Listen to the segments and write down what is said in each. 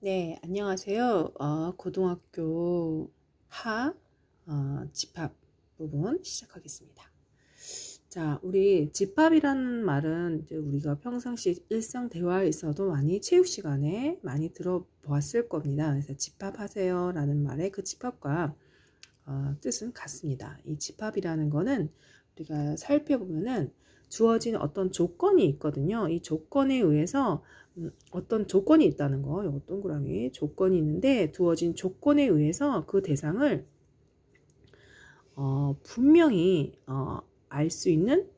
네, 안녕하세요. 고등학교 집합 부분 시작하겠습니다. 자, 우리 집합이라는 말은 이제 우리가 평상시 일상 대화에서도 많이 체육 시간에 많이 들어보았을 겁니다. 그래서 집합하세요 라는 말의 그 집합과 뜻은 같습니다. 이 집합이라는 거는 우리가 살펴보면은 주어진 어떤 조건이 있거든요. 이 조건에 의해서 어떤 조건이 있다는 거, 요 동그라미 조건이 있는데 두어진 조건에 의해서 그 대상을 분명히 알 수 있는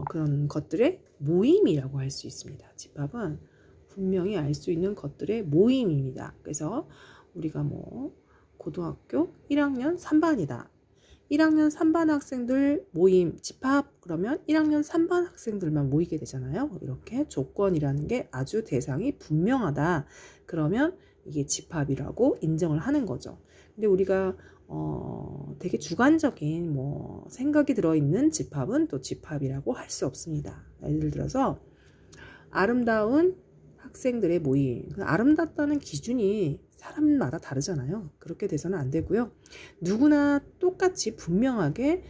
그런 것들의 모임이라고 할 수 있습니다. 집합은 분명히 알 수 있는 것들의 모임입니다. 그래서 우리가 뭐 고등학교 1학년 3반이다. 1학년 3반 학생들 모임 집합 그러면 1학년 3반 학생들만 모이게 되잖아요. 이렇게 조건이라는 게 아주 대상이 분명하다. 그러면 이게 집합이라고 인정을 하는 거죠. 근데 우리가 되게 주관적인 뭐 생각이 들어있는 집합은 또 집합이라고 할 수 없습니다. 예를 들어서 아름다운 학생들의 모임. 아름답다는 기준이 사람마다 다르잖아요. 그렇게 돼서는 안 되고요. 누구나 똑같이 분명하게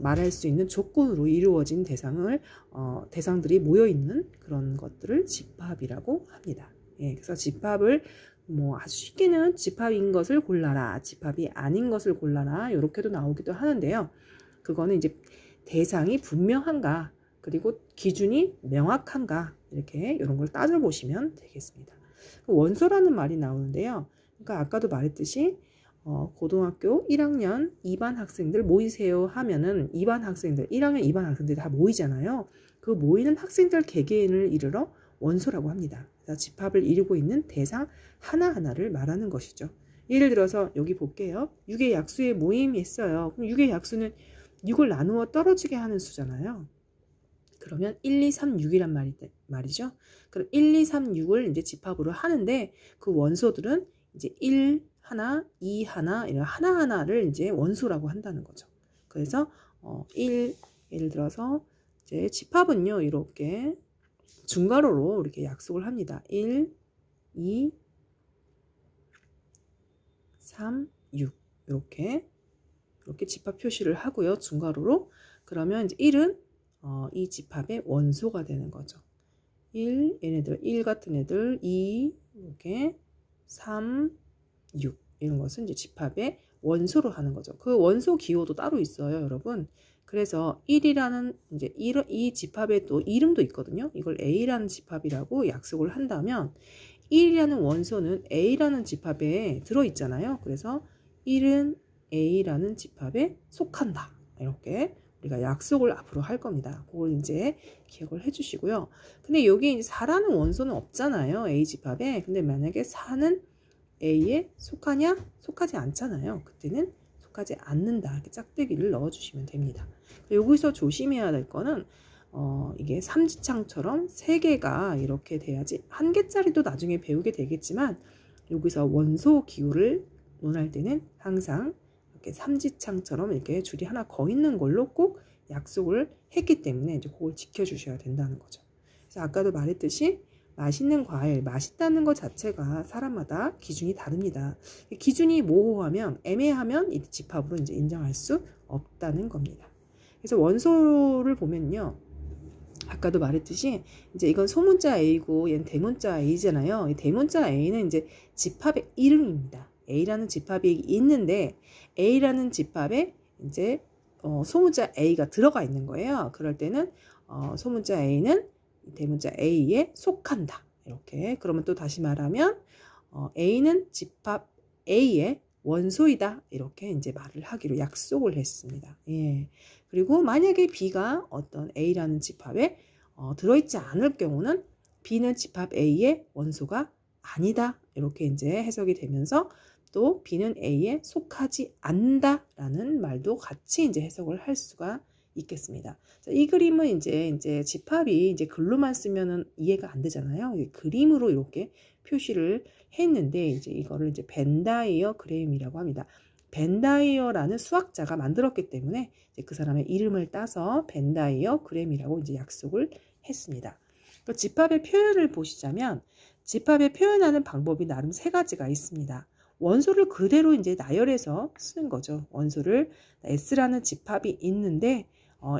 말할 수 있는 조건으로 이루어진 대상들이 모여있는 그런 것들을 집합이라고 합니다. 예, 그래서 집합을 뭐 아주 쉽게는 집합인 것을 골라라, 집합이 아닌 것을 골라라 이렇게도 나오기도 하는데요. 그거는 이제 대상이 분명한가, 그리고 기준이 명확한가 이렇게 이런 걸 따져보시면 되겠습니다. 원소라는 말이 나오는데요. 그러니까 아까도 말했듯이 고등학교 1학년 2반 학생들 모이세요 하면은 2반 학생들, 1학년 2반 학생들이 다 모이잖아요. 그 모이는 학생들 개개인을 이르러 원소라고 합니다. 그래서 집합을 이루고 있는 대상 하나하나를 말하는 것이죠. 예를 들어서 여기 볼게요. 6의 약수의 모임이 있어요. 그럼 6의 약수는 6을 나누어 떨어지게 하는 수잖아요. 그러면 1, 2, 3, 6이란 말이죠. 그럼 1, 2, 3, 6을 이제 집합으로 하는데 그 원소들은 이제 1, 하나, 2, 하나, 이런 하나하나를 이제 원소라고 한다는 거죠. 그래서 1, 예를 들어서 이제 집합은요, 이렇게 중괄호로 이렇게 약속을 합니다. 1, 2, 3, 6 이렇게 집합 표시를 하고요. 중괄호로. 그러면 이제 1은 이 집합의 원소가 되는 거죠. 1, 얘네들 1 같은 애들 2, 이렇게 3, 6 이런 것은 이제 집합의 원소로 하는 거죠. 그 원소 기호도 따로 있어요, 여러분. 그래서 1이라는 이제 이 집합에 또 이름도 있거든요. 이걸 A라는 집합이라고 약속을 한다면 1이라는 원소는 A라는 집합에 들어있잖아요. 그래서 1은 A라는 집합에 속한다. 이렇게 우리가 약속을 앞으로 할 겁니다. 그걸 이제 기억을 해주시고요. 근데 여기 이제 4라는 원소는 없잖아요. A 집합에. 근데 만약에 4는 A에 속하냐? 속하지 않잖아요. 그때는 속하지 않는다. 이렇게 짝대기를 넣어주시면 됩니다. 여기서 조심해야 될 거는 이게 삼지창처럼 3개가 이렇게 돼야지, 1개짜리도 나중에 배우게 되겠지만 여기서 원소 기호를 논할 때는 항상 이렇게 삼지창처럼 이렇게 줄이 하나 거 있는 걸로 꼭 약속을 했기 때문에 이제 그걸 지켜주셔야 된다는 거죠. 그래서 아까도 말했듯이 맛있는 과일, 맛있다는 것 자체가 사람마다 기준이 다릅니다. 기준이 모호하면, 애매하면 이 집합으로 이제 인정할 수 없다는 겁니다. 그래서 원소를 보면요. 아까도 말했듯이 이제 이건 소문자 A고 얘는 대문자 A잖아요. 이 대문자 A는 이제 집합의 이름입니다. A라는 집합이 있는데 A라는 집합에 이제 소문자 A가 들어가 있는 거예요. 그럴 때는 소문자 A는 대문자 A에 속한다. 이렇게. 그러면 또 다시 말하면 A는 집합 A의 원소이다. 이렇게 이제 말을 하기로 약속을 했습니다. 예. 그리고 만약에 B가 어떤 A라는 집합에 들어있지 않을 경우는 B는 집합 A의 원소가 아니다. 이렇게 이제 해석이 되면서 또 B는 A에 속하지 않는다라는 말도 같이 이제 해석을 할 수가 있겠습니다. 자, 이 그림은 이제 집합이 이제 글로만 쓰면은 이해가 안 되잖아요. 그림으로 이렇게 표시를 했는데 이제 이거를 이제 벤다이어그램이라고 합니다. 벤다이어라는 수학자가 만들었기 때문에 이제 그 사람의 이름을 따서 벤다이어그램이라고 이제 약속을 했습니다. 집합의 표현을 보시자면 집합에 표현하는 방법이 나름 세 가지가 있습니다. 원소를 그대로 이제 나열해서 쓰는 거죠. 원소를 S라는 집합이 있는데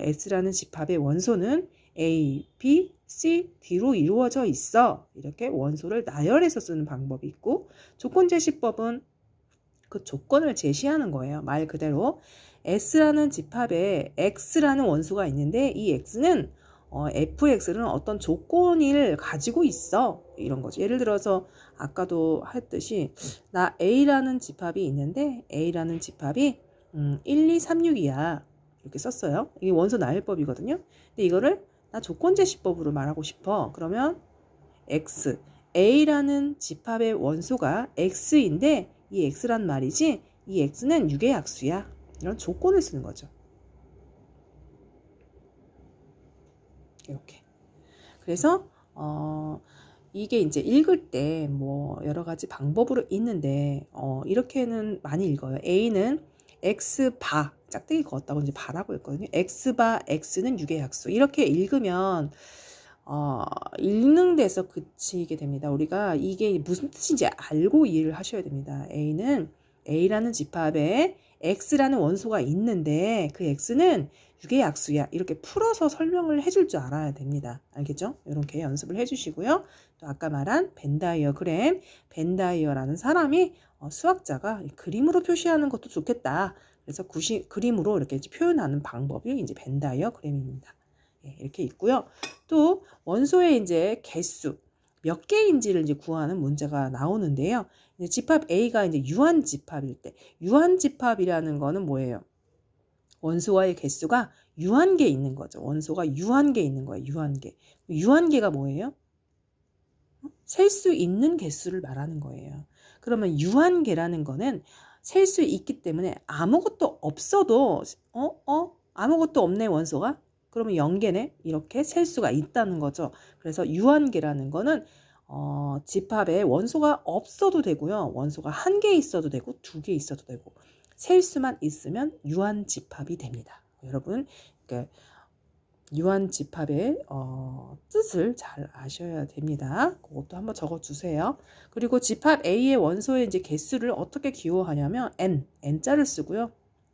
S라는 집합의 원소는 A, B, C, D로 이루어져 있어. 이렇게 원소를 나열해서 쓰는 방법이 있고, 조건제시법은 그 조건을 제시하는 거예요. 말 그대로 S라는 집합에 X라는 원소가 있는데 이 X는 fx는 어떤 조건을 가지고 있어. 이런 거죠. 예를 들어서 아까도 했듯이 나 A라는 집합이 있는데 A라는 집합이 1, 2, 3, 6이야. 이렇게 썼어요. 이게 원소 나열법이거든요. 근데 이거를 나 조건제시법으로 말하고 싶어. 그러면 X, A라는 집합의 원소가 X인데 이 X란 말이지 이 X는 6의 약수야. 이런 조건을 쓰는 거죠. 이렇게. 그래서 이게 이제 읽을 때 뭐 여러 가지 방법으로 있는데 이렇게는 많이 읽어요. A는 X바 짝대기 그었다고 이제 바라고 했거든요. X바 X는 6의 약수. 이렇게 읽으면 읽는 데서 그치게 됩니다. 우리가 이게 무슨 뜻인지 알고 이해를 하셔야 됩니다. A는 A라는 집합에 X라는 원소가 있는데 그 X는 6의 약수야. 이렇게 풀어서 설명을 해줄 줄 알아야 됩니다. 알겠죠? 이렇게 연습을 해주시고요. 또 아까 말한 벤다이어그램, 벤다이어라는 사람이 수학자가 그림으로 표시하는 것도 좋겠다. 그래서 그림으로 이렇게 표현하는 방법이 이제 벤다이어그램입니다. 예, 이렇게 있고요. 또 원소의 이제 개수 몇 개인지를 이제 구하는 문제가 나오는데요. 이제 집합 A가 이제 유한집합일 때, 유한집합이라는 거는 뭐예요? 원소와의 개수가 유한계 있는 거죠. 원소가 유한계 있는 거예요. 유한계. 유한계가 뭐예요? 셀 수 있는 개수를 말하는 거예요. 그러면 유한계라는 거는 셀 수 있기 때문에 아무것도 없어도 아무것도 없네 원소가? 그러면 0개네? 이렇게 셀 수가 있다는 거죠. 그래서 유한계라는 거는 집합에 원소가 없어도 되고요. 원소가 1개 있어도 되고 2개 있어도 되고 셀 수만 있으면 유한집합이 됩니다. 여러분 그러니까 유한집합의 뜻을 잘 아셔야 됩니다. 그것도 한번 적어주세요. 그리고 집합 A의 원소의 이제 개수를 어떻게 기호하냐면 n자를 쓰고요.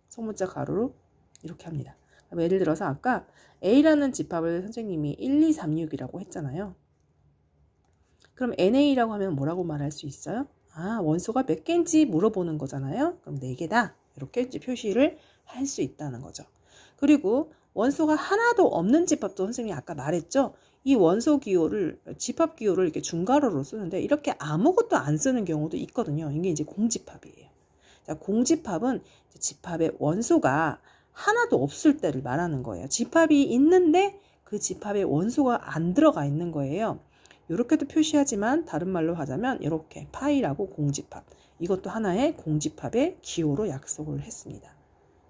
소문자 가로로 이렇게 합니다. 예를 들어서 아까 A라는 집합을 선생님이 1, 2, 3, 6이라고 했잖아요. 그럼 NA라고 하면 뭐라고 말할 수 있어요? 원소가 몇 개인지 물어보는 거잖아요. 그럼 4개다. 이렇게 이제 표시를 할 수 있다는 거죠. 그리고 원소가 하나도 없는 집합도 선생님이 아까 말했죠. 이 원소 기호를, 집합 기호를 이렇게 중괄호로 쓰는데 이렇게 아무것도 안 쓰는 경우도 있거든요. 이게 이제 공집합이에요. 자, 공집합은 집합의 원소가 하나도 없을 때를 말하는 거예요. 집합이 있는데 그 집합에 원소가 안 들어가 있는 거예요. 이렇게도 표시하지만 다른 말로 하자면 이렇게 파이라고 공집합. 이것도 하나의 공집합의 기호로 약속을 했습니다.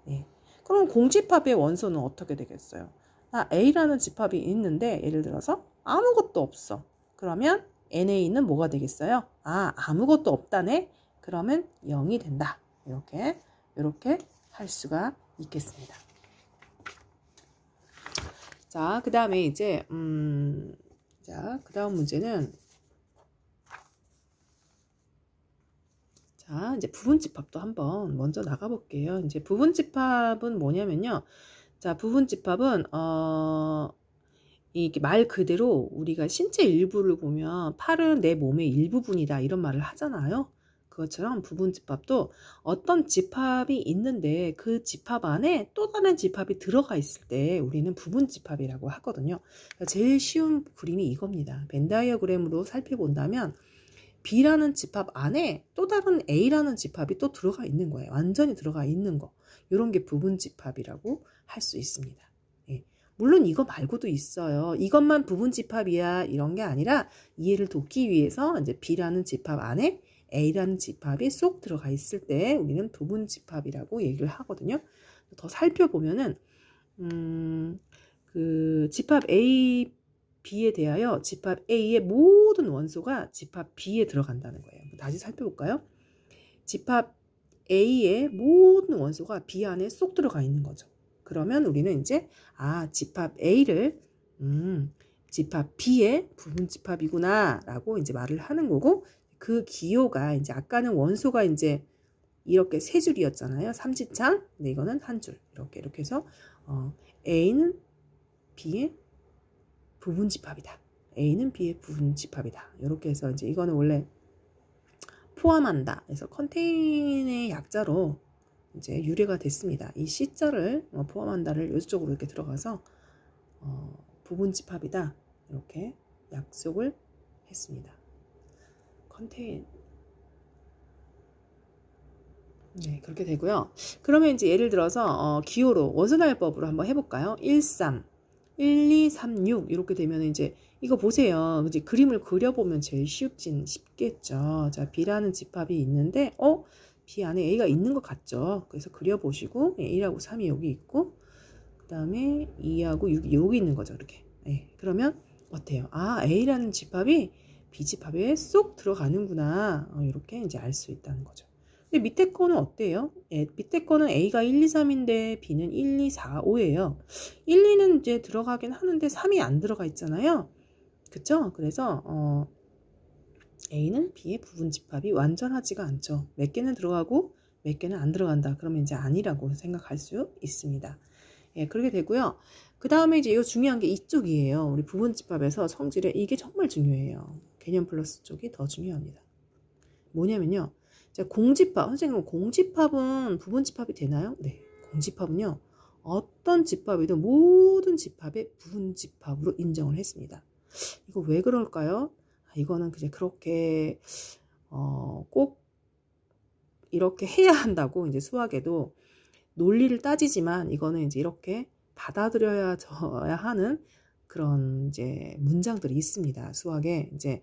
네. 그럼 공집합의 원소는 어떻게 되겠어요? A라는 집합이 있는데 예를 들어서 아무것도 없어. 그러면 NA는 뭐가 되겠어요? 아무것도 없다네. 그러면 0이 된다. 이렇게 할 수가 있겠습니다. 자, 그 다음에 이제 자, 그 다음 문제는 자, 이제 부분집합도 한번 먼저 나가볼게요. 이제 부분집합은 뭐냐면요. 자, 부분집합은 이게 말 그대로 우리가 신체 일부를 보면 팔은 내 몸의 일부분이다 이런 말을 하잖아요. 그것처럼 부분집합도 어떤 집합이 있는데 그 집합 안에 또 다른 집합이 들어가 있을 때 우리는 부분집합이라고 하거든요. 제일 쉬운 그림이 이겁니다. 벤 다이어그램으로 살펴본다면 B라는 집합 안에 또 다른 A라는 집합이 또 들어가 있는 거예요. 완전히 들어가 있는 거. 이런 게 부분집합이라고 할 수 있습니다. 예. 물론 이거 말고도 있어요. 이것만 부분집합이야 이런 게 아니라 이해를 돕기 위해서 이제 B라는 집합 안에 A라는 집합이 쏙 들어가 있을 때 우리는 부분집합이라고 얘기를 하거든요. 더 살펴보면은 그 집합 A, B에 대하여 집합 A의 모든 원소가 집합 B에 들어간다는 거예요. 다시 살펴볼까요? 집합 A의 모든 원소가 B 안에 쏙 들어가 있는 거죠. 그러면 우리는 이제 집합 A를 집합 B의 부분집합이구나 라고 이제 말을 하는 거고, 그 기호가 이제 아까는 원소가 이제 이렇게 세 줄이었잖아요. 삼지창. 근데 이거는 한 줄. 이렇게 해서 A는 B의 부분집합이다. A는 B의 부분집합이다. 이렇게 해서 이제 이거는 원래 포함한다. 그래서 컨테인의 약자로 이제 유래가 됐습니다. 이 C자를 포함한다를 이쪽으로 이렇게 들어가서 부분집합이다. 이렇게 약속을 했습니다. 컨테인. 네, 그렇게 되고요. 그러면 이제 예를 들어서 기호로 원소나열법으로 한번 해볼까요? 1, 3, 1, 2, 3, 6 이렇게 되면 이제 이거 보세요. 이제 그림을 그려보면 제일 쉽겠죠. 자, B라는 집합이 있는데 B 안에 A가 있는 것 같죠. 그래서 그려보시고 1하고 3이 여기 있고 그 다음에 2하고 6이 여기 있는 거죠. 이렇게. 네, 그러면 어때요? 아, A라는 집합이 B 집합에 쏙 들어가는구나. 이렇게 이제 알 수 있다는 거죠. 근데 밑에 거는 어때요? 예, 밑에 거는 A가 1, 2, 3인데 B는 1, 2, 4, 5예요. 1, 2는 이제 들어가긴 하는데 3이 안 들어가 있잖아요. 그쵸? 그래서 A는 B의 부분집합이 완전하지가 않죠. 몇 개는 들어가고 몇 개는 안 들어간다. 그러면 이제 아니라고 생각할 수 있습니다. 예, 그렇게 되고요. 그 다음에 이제 이 중요한 게 이쪽이에요. 우리 부분집합에서 성질에 이게 정말 중요해요. 개념 플러스 쪽이 더 중요합니다. 뭐냐면요. 자, 공집합. 선생님, 공집합은 부분집합이 되나요? 네. 공집합은요. 어떤 집합이든 모든 집합의 부분집합으로 인정을 했습니다. 이거 왜 그럴까요? 이거는 그냥 그렇게 꼭 이렇게 해야 한다고 이제 수학에도 논리를 따지지만 이거는 이제 이렇게 받아들여야 하는 그런 이제 문장들이 있습니다. 수학에 이제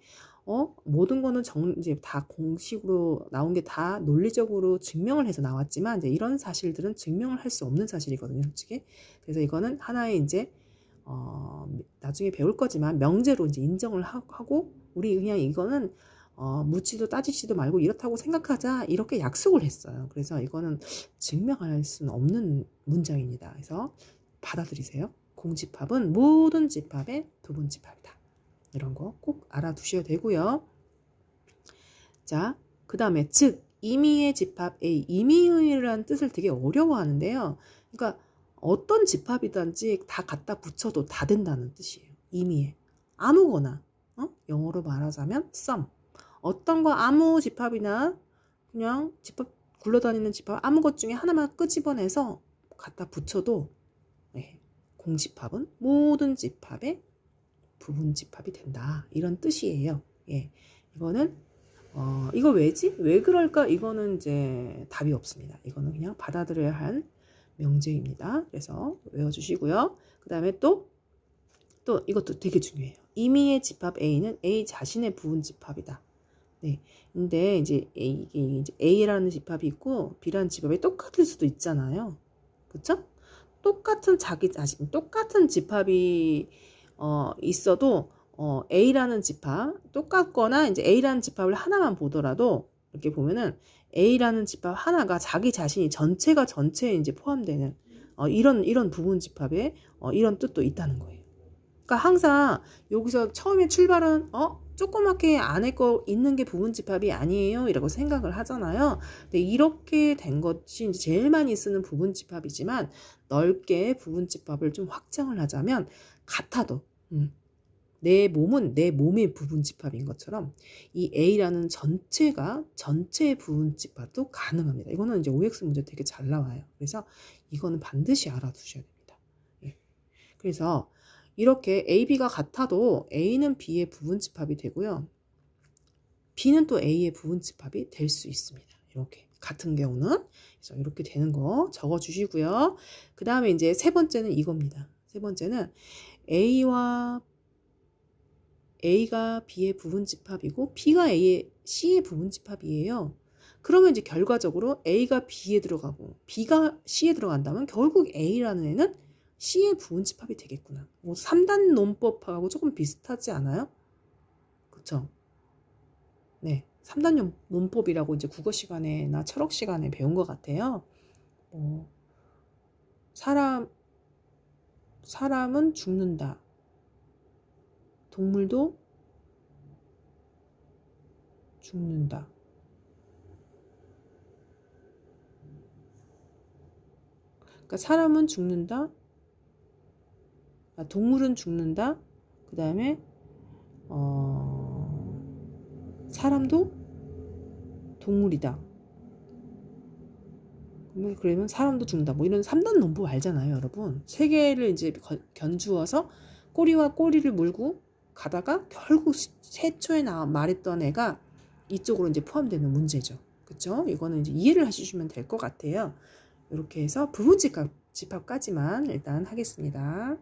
모든 거는 이제 다 공식으로 나온 게 다 논리적으로 증명을 해서 나왔지만 이제 이런 사실들은 증명을 할 수 없는 사실이거든요, 솔직히. 그래서 이거는 하나의 이제 나중에 배울 거지만 명제로 이제 인정을 하고 우리 그냥 이거는 묻지도 따지지도 말고 이렇다고 생각하자 이렇게 약속을 했어요. 그래서 이거는 증명할 수는 없는 문장입니다. 그래서 받아들이세요. 공집합은 모든 집합의 부분집합이다. 이런 거 꼭 알아두셔야 되고요. 자, 그 다음에 즉 임의의 집합 A, 임의라는 뜻을 되게 어려워하는데요. 그러니까 어떤 집합이든지 다 갖다 붙여도 다 된다는 뜻이에요. 임의의 아무거나 영어로 말하자면 some. 어떤 거 아무 집합이나 그냥 집합 굴러다니는 집합 아무 것 중에 하나만 끄집어내서 갖다 붙여도 네, 공집합은 모든 집합의 부분집합이 된다. 이런 뜻이에요. 예, 이거는 이거 왜지? 왜 그럴까? 이거는 이제 답이 없습니다. 이거는 그냥 받아들여야 할 명제입니다. 그래서 외워주시고요. 그 다음에 또 이것도 되게 중요해요. 임의의 집합 A는 A 자신의 부분집합이다. 네. 근데 이제 A라는 집합이 있고 B라는 집합이 똑같을 수도 있잖아요. 그쵸? 똑같은 똑같은 집합이 있어도 A라는 집합 똑같거나 이제 A라는 집합을 하나만 보더라도 이렇게 보면은 A라는 집합 하나가 자기 자신이 전체가 전체에 이제 포함되는 이런 부분 집합에 이런 뜻도 있다는 거예요. 그러니까 항상 여기서 처음에 출발은 조그맣게 안에 거 있는 게 부분 집합이 아니에요 이라고 생각을 하잖아요. 근데 이렇게 된 것이 이제 제일 많이 쓰는 부분 집합이지만 넓게 부분 집합을 좀 확장을 하자면 같아도 내 몸은 내 몸의 부분 집합인 것처럼 이 A라는 전체가 전체의 부분 집합도 가능합니다. 이거는 이제 OX 문제 되게 잘 나와요. 그래서 이거는 반드시 알아두셔야 됩니다. 예. 그래서 이렇게 A, B가 같아도 A는 B의 부분 집합이 되고요. B는 또 A의 부분 집합이 될 수 있습니다. 이렇게 같은 경우는 그래서 이렇게 되는 거 적어 주시고요. 그 다음에 이제 세 번째는 이겁니다. 세 번째는 A가 B의 부분 집합이고 B가 C의 부분 집합이에요. 그러면 이제 결과적으로 A가 B에 들어가고 B가 C에 들어간다면 결국 A라는 애는 C의 부분 집합이 되겠구나. 뭐 3단 논법하고 조금 비슷하지 않아요? 그쵸? 네. 3단 논법이라고 이제 국어 시간에나 철학 시간에 배운 것 같아요. 사람은 죽는다. 동물도 죽는다. 그러니까 사람은 죽는다. 동물은 죽는다. 그 다음에 사람도 동물이다. 그러면 사람도 죽는다. 뭐 이런 3단 논법 알잖아요, 여러분. 세 개를 이제 견주어서 꼬리와 꼬리를 물고 가다가 결국 최초에 말했던 애가 이쪽으로 이제 포함되는 문제죠. 그쵸? 이거는 이제 이해를 해주시면 될 것 같아요. 이렇게 해서 부분 집합까지만 일단 하겠습니다.